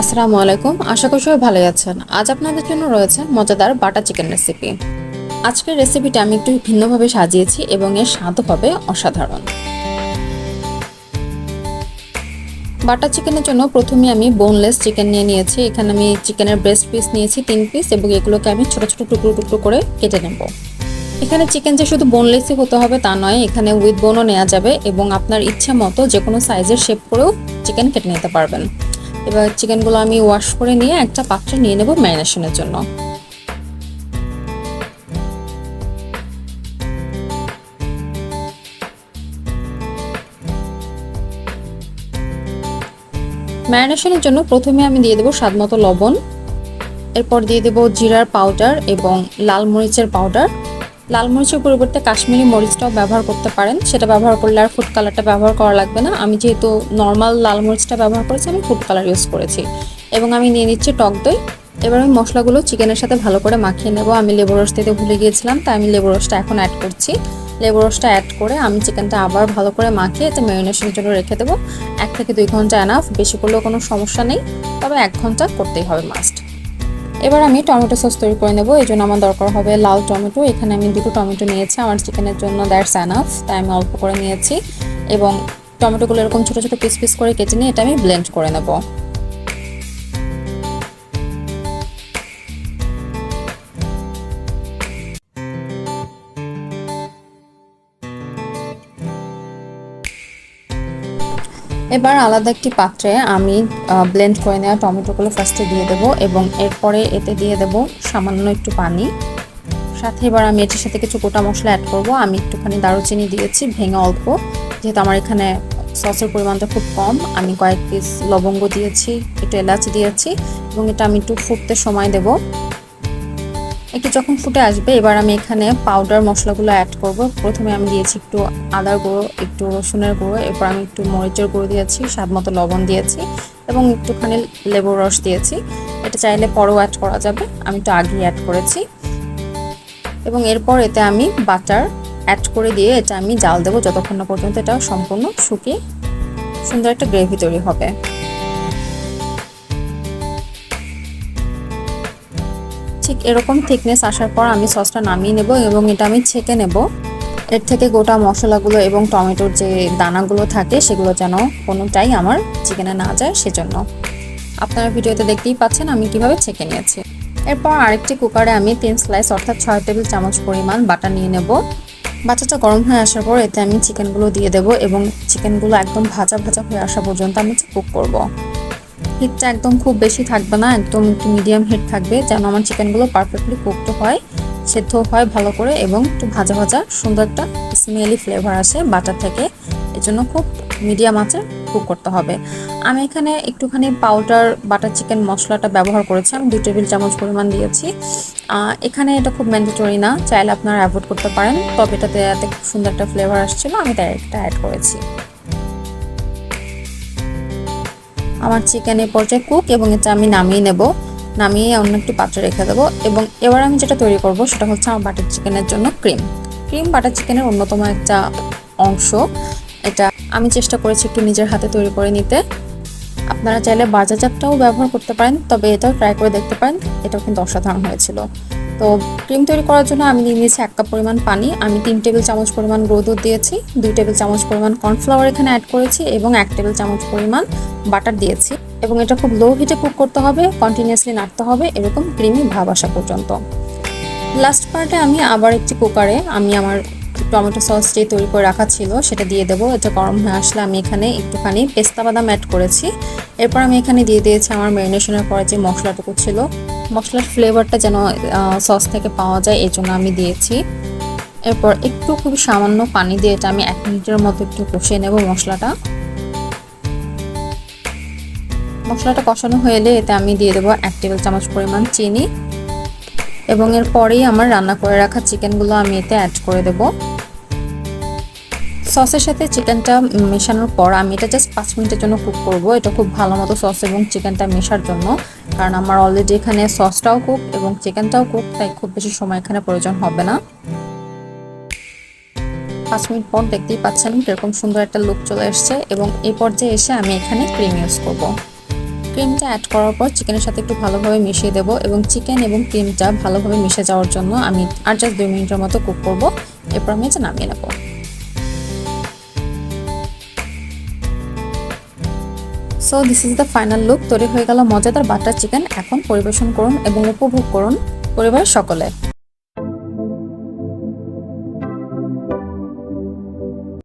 আসসালামু আলাইকুম, আশা করি সবাই ভালো আছেন। আজ আপনাদের জন্য রয়েছে মজাদার বাটার চিকেন রেসিপি। আজকের রেসিপিটা আমি একটু ভিন্নভাবে সাজিয়েছি এবং এর স্বাদও হবে অসাধারণ। বাটার চিকেনের জন্য প্রথমে আমি বোনলেস চিকেন নিয়ে নিয়েছি। এখানে আমি চিকেনের ব্রেস্ট পিস নিয়েছি 3 পিস এবং এগুলোকে আমি ছোট ছোট টুকরো টুকরো করে কেটে নেব। এখানে চিকেন যে শুধু বোনলেসই হতে হবে তা নয়, এখানে উইথ বোনও নেওয়া যাবে এবং আপনার ইচ্ছা মতো যে কোনো সাইজের শেপ করেও চিকেন কেটে নিতে পারবেন। এবার চিকেনগুলো আমি ওয়াশ করে নিয়ে একটা পাত্রে নিয়ে নেব ম্যারিনেশনের জন্য। ম্যারিনেশনের জন্য প্রথমে আমি দিয়ে দেবো স্বাদমতো লবণ, এরপর দিয়ে দেবো জিরার পাউডার এবং লাল মরিচের পাউডার। লাল মরিচের পরিবর্তে কাশ্মীরি মরিচটাও ব্যবহার করতে পারেন, সেটা ব্যবহার করলে আর ফুড কালারটা ব্যবহার করা লাগবে না। আমি যেহেতু নর্মাল লাল মরিচটা ব্যবহার করেছি, আমি ফুড কালার ইউজ করেছি। এবং আমি নিয়ে নিচ্ছি টক দই। এবার আমি মশলাগুলো চিকেনের সাথে ভালো করে মাখিয়ে নেব। আমি লেবু রস দিতে ভুলে গিয়েছিলাম, তাই আমি লেবু রসটা এখন অ্যাড করছি। লেবু রসটা অ্যাড করে আমি চিকেনটা আবার ভালো করে মাখিয়ে এটা ম্যারিনেশনের জন্য রেখে দেবো। 1 থেকে 2 ঘন্টা এনাফ, বেশি করলেও কোনো সমস্যা নেই, তবে 1 ঘন্টা করতেই হবে মাস্ট। এবার আমি টমেটো সস তৈরি করে নেব। এই জন্য আমার দরকার হবে লাল টমেটো। এখানে আমি 2টো টমেটো নিয়েছি, আমার চিকেনের জন্য দ্যাটস এনাফ, তাই আমি অল্প করে নিয়েছি। এবং টমেটোগুলো এরকম ছোটো ছোটো পিস পিস করে কেটে নিয়ে এটা আমি ব্লেন্ড করে নেব। এবার আলাদা একটি পাত্রে আমি ব্লেন্ড করে নেওয়া টমেটোগুলো ফার্স্টে দিয়ে দেব এবং এরপরে এতে দিয়ে দেব সামান্য একটু পানি। সাথে এবার আমি এটার সাথে কিছু গোটা মশলা অ্যাড করব। আমি একটুখানি দারুচিনি দিয়েছি ভেঙে অল্প, যেহেতু আমার এখানে সসের পরিমাণটা খুব কম। আমি কয়েক পিস লবঙ্গ দিয়েছি, একটু এলাচি দিয়েছি এবং এটা আমি একটু ফুটতে সময় দেব। একটু যখন ফুটে আসবে এবার আমি এখানে পাউডার মশলাগুলো অ্যাড করব। প্রথমে আমি দিয়েছি একটু আদার গুঁড়ো, একটু রসুনের গুঁড়ো, এরপর আমি একটু মরিচের গুঁড়ো দিয়েছি, স্বাদ মতো লবণ দিয়েছি এবং একটুখানি লেবুর রস দিয়েছি। এটা চাইলে পরেও অ্যাড করা যাবে, আমি একটু আগেই অ্যাড করেছি। এবং এরপর এতে আমি বাটার অ্যাড করে দিয়ে এটা আমি জাল দেবো যতক্ষণ না পর্যন্ত এটা সম্পূর্ণ শুকিয়ে সুন্দর একটা গ্রেভি তৈরি হবে। ঠিক এরকম থিকনেস আসার পর আমি সসটা নামিয়ে নেব এবং এটা আমি ছেঁকে নেব। এর থেকে গোটা মশলাগুলো এবং টমেটোর যে দানাগুলো থাকে সেগুলো যেন কোনোটাই আমার চিকেনে না যায়, সেজন্য আপনারা ভিডিওতে দেখতেই পাচ্ছেন আমি কিভাবে ছেঁকে নিয়েছি। এরপর আরেকটি কুকারে আমি 3 স্লাইস অর্থাৎ 6 টেবিল চামচ পরিমাণ বাটার নিয়ে নেব। বাটারটা গরম হয়ে আসার পর এতে আমি চিকেনগুলো দিয়ে দেব এবং চিকেনগুলো একদম ভাজা ভাজা হয়ে আসা পর্যন্ত আমি কুক করব। হিটটা একদম খুব বেশি থাকবে না, একদম একটু মিডিয়াম হিট থাকবে, যেন আমার চিকেনগুলো পারফেক্টলি কুকড হয়, সেদ্ধ হয় ভালো করে এবং একটু ভাজা ভাজা সুন্দর একটা স্মেলি ফ্লেভার আসে বাটার থেকে। এজন্য খুব মিডিয়াম আঁচে কুক করতে হবে। আমি এখানে একটুখানি পাউডার বাটার চিকেন মশলাটা ব্যবহার করেছি, আমি 2 টেবিল চামচ পরিমাণ দিয়েছি। এখানে এটা খুব ম্যান্ডেটরি না, চাইলে আপনারা অ্যাভয়েড করতে পারেন, তবে এটাতে খুব সুন্দর একটা ফ্লেভার আসছিল, আমি তাই একটা অ্যাড করেছি। আমার চিকেন এই পর্যায়ে কুক এবং এটা আমি নামিয়ে নেব। নামিয়ে অন্য একটি পাত্রে রেখে দেবো এবং এবার আমি যেটা তৈরি করব সেটা হচ্ছে আমার বাটার চিকেনের জন্য ক্রিম। ক্রিম বাটার চিকেনের অন্যতম একটা অংশ। এটা আমি চেষ্টা করেছি একটু নিজের হাতে তৈরি করে নিতে। আপনারা চাইলে বাজারজাতটাও ব্যবহার করতে পারেন, তবে এটাও ট্রাই করে দেখতে পারেন, এটাও কিন্তু অসাধারণ হয়েছিল। তো ক্রিম তৈরি করার জন্য আমি নিয়ে নিয়েছি 1 কাপ পরিমাণ পানি। আমি 3 টেবিল চামচ পরিমাণ গুঁড়ো দুধ দিয়েছি, 2 টেবিল চামচ পরিমাণ কর্নফ্লাওয়ার এখানে অ্যাড করেছি এবং 1 টেবিল চামচ পরিমাণ বাটার দিয়েছি এবং এটা খুব লো হিটে কুক করতে হবে, কন্টিনিউয়াসলি নাড়তে হবে এরকম ক্রিমি ভাব আসা পর্যন্ত। লাস্ট পার্টে আমি আবার একটি কুকারে আমি আমার টমেটো সস যে তৈরি করে রাখা ছিল সেটা দিয়ে দেবো। এটা গরম হয়ে আসলে আমি এখানে একটুখানি পেস্তা বাদাম অ্যাড করেছি। এরপর আমি এখানে দিয়ে দিয়েছি আমার ম্যারিনেশনের পরে যে মশলাটুকু ছিল, মশলার ফ্লেভারটা যেন সস থেকে পাওয়া যায় এই জন্য আমি দিয়েছি। এরপর একটু খুব সামান্য পানি দিয়ে এটা আমি 1 মিনিটের মতো একটু কষিয়ে নেব মশলাটা। মশলাটা কষানো হয়ে এলে এতে আমি দিয়ে দেবো 1 টেবিল চামচ পরিমাণ চিনি এবং এরপরেই আমার রান্না করে রাখা চিকেনগুলো আমি এতে অ্যাড করে দেব। সসের সাথে চিকেনটা মেশানোর পর আমি এটা জাস্ট 5 মিনিটের জন্য কুক করব। এটা খুব ভালো মতো সস এবং চিকেনটা মেশার জন্য, কারণ আমার অলরেডি এখানে সসটাও কুক এবং চিকেনটাও কুক, তাই খুব বেশি সময় এখানে প্রয়োজন হবে না। 5 মিনিট পর দেখতেই পাচ্ছেন কিরকম সুন্দর একটা লুক চলে এসছে এবং এই পর্যায়ে এসে আমি এখানে ক্রিম ইউজ করব। ক্রিমটা অ্যাড করার পর চিকেনের সাথে একটু ভালোভাবে মিশিয়ে দেবো এবং চিকেন এবং ক্রিমটা ভালোভাবে মিশে যাওয়ার জন্য আমি আর জাস্ট 2 মিনিটের মতো কুক করব। এরপর আমি এটা নামিয়ে নেব। So this is the final look. তৈরি হয়ে গেল মজাদার বাটার চিকেন। এখন পরিবেশন করুন এবং উপভোগ করুন পরিবারের সকলে।